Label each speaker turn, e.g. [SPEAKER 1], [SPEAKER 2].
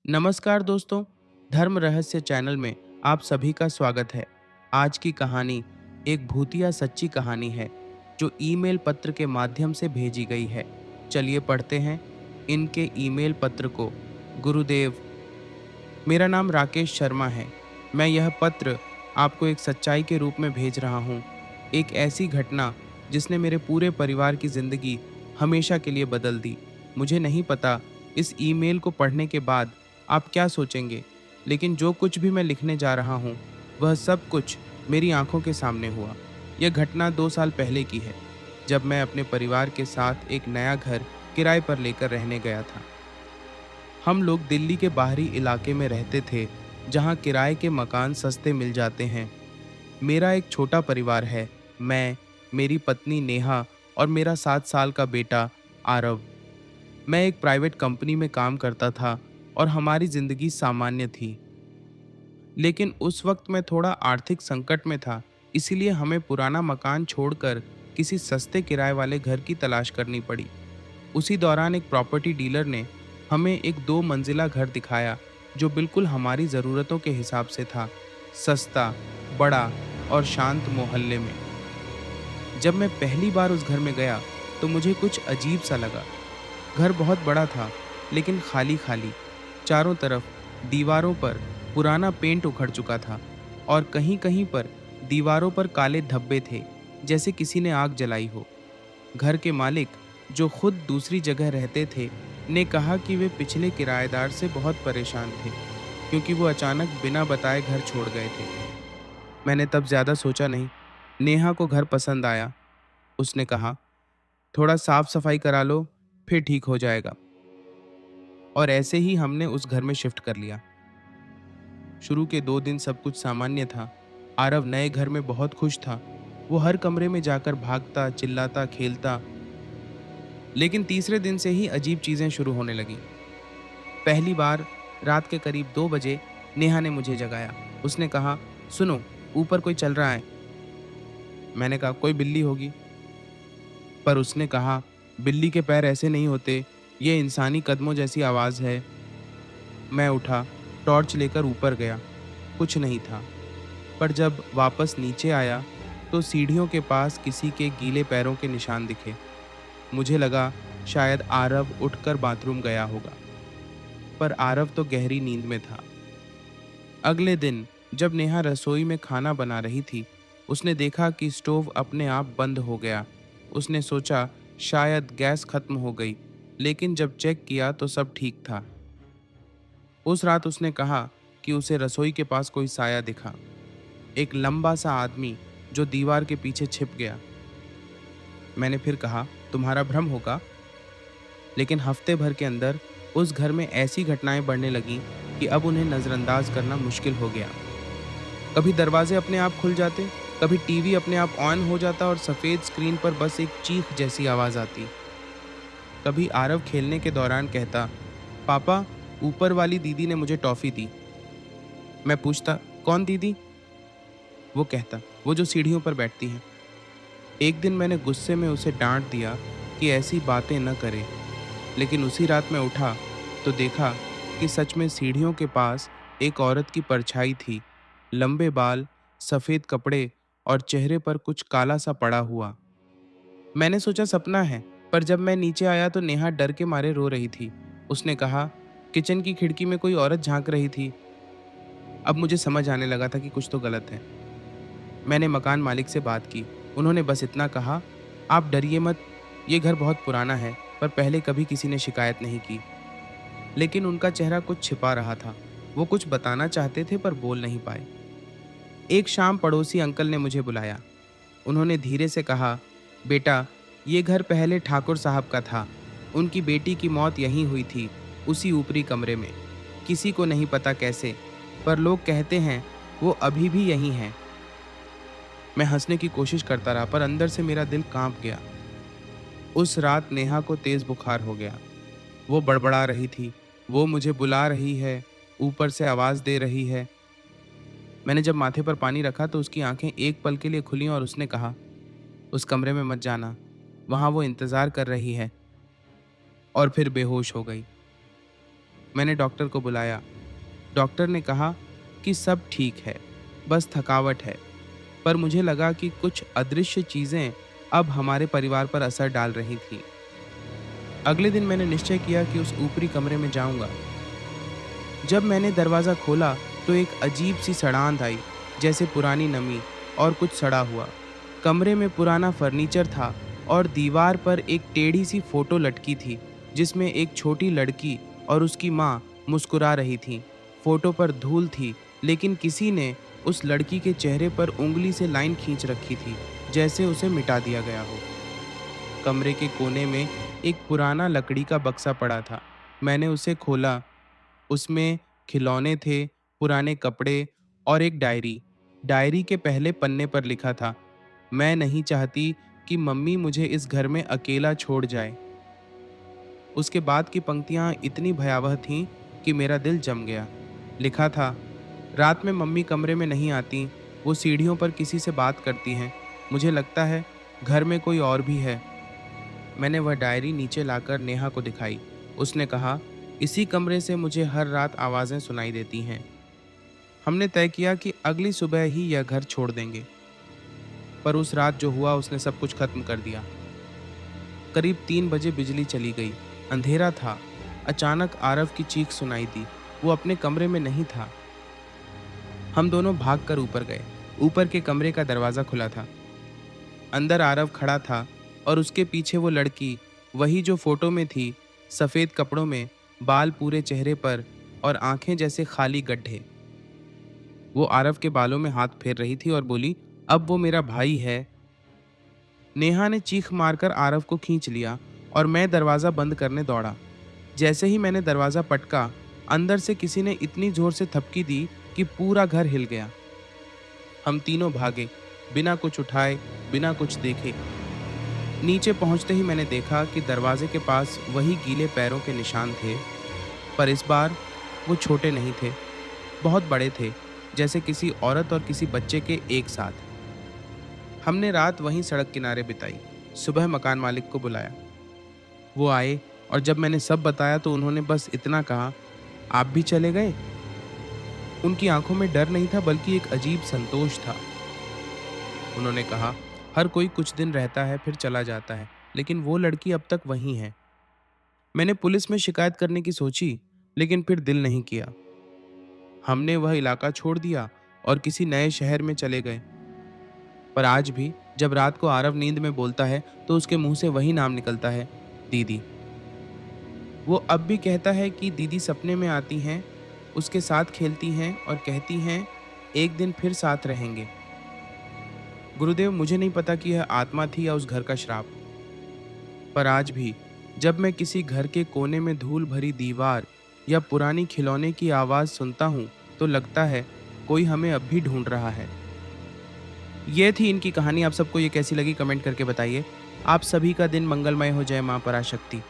[SPEAKER 1] नमस्कार दोस्तों, धर्म रहस्य चैनल में आप सभी का स्वागत है। आज की कहानी एक भूतिया सच्ची कहानी है जो ईमेल पत्र के माध्यम से भेजी गई है। चलिए पढ़ते हैं इनके ईमेल पत्र को। गुरुदेव, मेरा नाम राकेश शर्मा है। मैं यह पत्र आपको एक सच्चाई के रूप में भेज रहा हूँ। एक ऐसी घटना जिसने मेरे पूरे परिवार की जिंदगी हमेशा के लिए बदल दी। मुझे नहीं पता इस ईमेल को पढ़ने के बाद आप क्या सोचेंगे, लेकिन जो कुछ भी मैं लिखने जा रहा हूँ, वह सब कुछ मेरी आंखों के सामने हुआ। यह घटना 2 साल पहले की है, जब मैं अपने परिवार के साथ एक नया घर किराए पर लेकर रहने गया था। हम लोग दिल्ली के बाहरी इलाके में रहते थे, जहाँ किराए के मकान सस्ते मिल जाते हैं। मेरा एक छोटा परिवार है। मैं, मेरी पत्नी नेहा और मेरा 7 साल का बेटा आरव। मैं एक प्राइवेट कंपनी में काम करता था और हमारी जिंदगी सामान्य थी। लेकिन उस वक्त मैं थोड़ा आर्थिक संकट में था, इसीलिए हमें पुराना मकान छोड़कर किसी सस्ते किराए वाले घर की तलाश करनी पड़ी। उसी दौरान एक प्रॉपर्टी डीलर ने हमें एक 2 मंजिला घर दिखाया जो बिल्कुल हमारी ज़रूरतों के हिसाब से था। सस्ता, बड़ा और शांत मोहल्ले में। जब मैं पहली बार उस घर में गया तो मुझे कुछ अजीब सा लगा। घर बहुत बड़ा था, लेकिन खाली खाली। चारों तरफ दीवारों पर पुराना पेंट उखड़ चुका था और कहीं कहीं पर दीवारों पर काले धब्बे थे, जैसे किसी ने आग जलाई हो। घर के मालिक, जो खुद दूसरी जगह रहते थे, ने कहा कि वे पिछले किराएदार से बहुत परेशान थे, क्योंकि वो अचानक बिना बताए घर छोड़ गए थे। मैंने तब ज्यादा सोचा नहीं। नेहा को घर पसंद आया। उसने कहा, थोड़ा साफ सफाई करा लो, फिर ठीक हो जाएगा। और ऐसे ही हमने उस घर में शिफ्ट कर लिया। शुरू के 2 दिन सब कुछ सामान्य था। आरव नए घर में बहुत खुश था। वो हर कमरे में जाकर भागता, चिल्लाता, खेलता। लेकिन तीसरे दिन से ही अजीब चीजें शुरू होने लगी। पहली बार रात के करीब 2 बजे नेहा ने मुझे जगाया। उसने कहा, सुनो, ऊपर कोई चल रहा है। मैंने कहा, कोई बिल्ली होगी। पर उसने कहा, बिल्ली के पैर ऐसे नहीं होते, ये इंसानी कदमों जैसी आवाज है। मैं उठा, टॉर्च लेकर ऊपर गया। कुछ नहीं था। पर जब वापस नीचे आया तो सीढ़ियों के पास किसी के गीले पैरों के निशान दिखे। मुझे लगा शायद आरव उठकर बाथरूम गया होगा, पर आरव तो गहरी नींद में था। अगले दिन जब नेहा रसोई में खाना बना रही थी, उसने देखा कि स्टोव अपने आप बंद हो गया। उसने सोचा शायद गैस खत्म हो गई, लेकिन जब चेक किया तो सब ठीक था। उस रात उसने कहा कि उसे रसोई के पास कोई साया दिखा, एक लंबा सा आदमी जो दीवार के पीछे छिप गया। मैंने फिर कहा, तुम्हारा भ्रम होगा। लेकिन हफ्ते भर के अंदर उस घर में ऐसी घटनाएं बढ़ने लगीं कि अब उन्हें नज़रअंदाज करना मुश्किल हो गया। कभी दरवाजे अपने आप खुल जाते, कभी टीवी अपने आप ऑन हो जाता और सफ़ेद स्क्रीन पर बस एक चीख जैसी आवाज़ आती। कभी आरव खेलने के दौरान कहता, पापा, ऊपर वाली दीदी ने मुझे टॉफ़ी दी। मैं पूछता, कौन दीदी? वो कहता, वो जो सीढ़ियों पर बैठती हैं। एक दिन मैंने गुस्से में उसे डांट दिया कि ऐसी बातें न करे, लेकिन उसी रात मैं उठा तो देखा कि सच में सीढ़ियों के पास एक औरत की परछाई थी। लंबे बाल, सफेद कपड़े और चेहरे पर कुछ काला सा पड़ा हुआ। मैंने सोचा सपना है, पर जब मैं नीचे आया तो नेहा डर के मारे रो रही थी। उसने कहा, किचन की खिड़की में कोई औरत झांक रही थी। अब मुझे समझ आने लगा था कि कुछ तो गलत है। मैंने मकान मालिक से बात की। उन्होंने बस इतना कहा, आप डरिए मत, ये घर बहुत पुराना है, पर पहले कभी किसी ने शिकायत नहीं की। लेकिन उनका चेहरा कुछ छिपा रहा था। वो कुछ बताना चाहते थे पर बोल नहीं पाए। एक शाम पड़ोसी अंकल ने मुझे बुलाया। उन्होंने धीरे से कहा, बेटा, ये घर पहले ठाकुर साहब का था। उनकी बेटी की मौत यहीं हुई थी, उसी ऊपरी कमरे में। किसी को नहीं पता कैसे, पर लोग कहते हैं वो अभी भी यहीं हैं। मैं हंसने की कोशिश करता रहा, पर अंदर से मेरा दिल कांप गया। उस रात नेहा को तेज बुखार हो गया। वो बड़बड़ा रही थी, वो मुझे बुला रही है, ऊपर से आवाज दे रही है। मैंने जब माथे पर पानी रखा तो उसकी आंखें एक पल के लिए खुली और उसने कहा, उस कमरे में मत जाना, वहां वो इंतजार कर रही है। और फिर बेहोश हो गई। मैंने डॉक्टर को बुलाया। डॉक्टर ने कहा कि सब ठीक है, बस थकावट है। पर मुझे लगा कि कुछ अदृश्य चीज़ें अब हमारे परिवार पर असर डाल रही थीं। अगले दिन मैंने निश्चय किया कि उस ऊपरी कमरे में जाऊंगा। जब मैंने दरवाज़ा खोला तो एक अजीब सी सड़ांध आई, जैसे पुरानी नमी और कुछ सड़ा हुआ। कमरे में पुराना फर्नीचर था और दीवार पर एक टेढ़ी सी फोटो लटकी थी, जिसमें एक छोटी लड़की और उसकी माँ मुस्कुरा रही थीं। फोटो पर धूल थी, लेकिन किसी ने उस लड़की के चेहरे पर उंगली से लाइन खींच रखी थी, जैसे उसे मिटा दिया गया हो। कमरे के कोने में एक पुराना लकड़ी का बक्सा पड़ा था। मैंने उसे खोला। उसमें खिलौने थे, पुराने कपड़े और एक डायरी। डायरी के पहले पन्ने पर लिखा था, मैं नहीं चाहती कि मम्मी मुझे इस घर में अकेला छोड़ जाए। उसके बाद की पंक्तियां इतनी भयावह थीं कि मेरा दिल जम गया। लिखा था, रात में मम्मी कमरे में नहीं आती, वो सीढ़ियों पर किसी से बात करती हैं। मुझे लगता है घर में कोई और भी है। मैंने वह डायरी नीचे लाकर नेहा को दिखाई। उसने कहा, इसी कमरे से मुझे हर रात आवाज़ें सुनाई देती हैं। हमने तय किया कि अगली सुबह ही यह घर छोड़ देंगे। पर उस रात जो हुआ उसने सब कुछ खत्म कर दिया। करीब 3 बजे बिजली चली गई। अंधेरा था। अचानक आरव की चीख सुनाई दी। वो अपने कमरे में नहीं था। हम दोनों भागकर ऊपर गए। ऊपर के कमरे का दरवाज़ा खुला था। अंदर आरव खड़ा था और उसके पीछे वो लड़की, वही जो फोटो में थी, सफ़ेद कपड़ों में, बाल पूरे चेहरे पर और आंखें जैसे खाली गड्ढे। वो आरव के बालों में हाथ फेर रही थी और बोली, अब वो मेरा भाई है। नेहा ने चीख मारकर आरव को खींच लिया और मैं दरवाज़ा बंद करने दौड़ा। जैसे ही मैंने दरवाज़ा पटका, अंदर से किसी ने इतनी जोर से थपकी दी कि पूरा घर हिल गया। हम तीनों भागे, बिना कुछ उठाए, बिना कुछ देखे। नीचे पहुंचते ही मैंने देखा कि दरवाजे के पास वही गीले पैरों के निशान थे, पर इस बार वो छोटे नहीं थे, बहुत बड़े थे, जैसे किसी औरत और किसी बच्चे के एक साथ। हमने रात वहीं सड़क किनारे बिताई। सुबह मकान मालिक को बुलाया। वो आए और जब मैंने सब बताया तो उन्होंने बस इतना कहा, आप भी चले गए? उनकी आंखों में डर नहीं था, बल्कि एक अजीब संतोष था। उन्होंने कहा, हर कोई कुछ दिन रहता है फिर चला जाता है, लेकिन वो लड़की अब तक वहीं है। मैंने पुलिस में शिकायत करने की सोची, लेकिन फिर दिल नहीं किया। हमने वह इलाका छोड़ दिया और किसी नए शहर में चले गए। पर आज भी जब रात को आरव नींद में बोलता है तो उसके मुंह से वही नाम निकलता है, दीदी। वो अब भी कहता है कि दीदी सपने में आती हैं, उसके साथ खेलती हैं और कहती हैं, एक दिन फिर साथ रहेंगे। गुरुदेव, मुझे नहीं पता कि यह आत्मा थी या उस घर का श्राप, पर आज भी जब मैं किसी घर के कोने में धूल भरी दीवार या पुरानी खिलौने की आवाज़ सुनता हूँ तो लगता है कोई हमें अब भी ढूंढ रहा है। ये थी इनकी कहानी। आप सबको ये कैसी लगी कमेंट करके बताइए। आप सभी का दिन मंगलमय हो। जय मां पराशक्ति।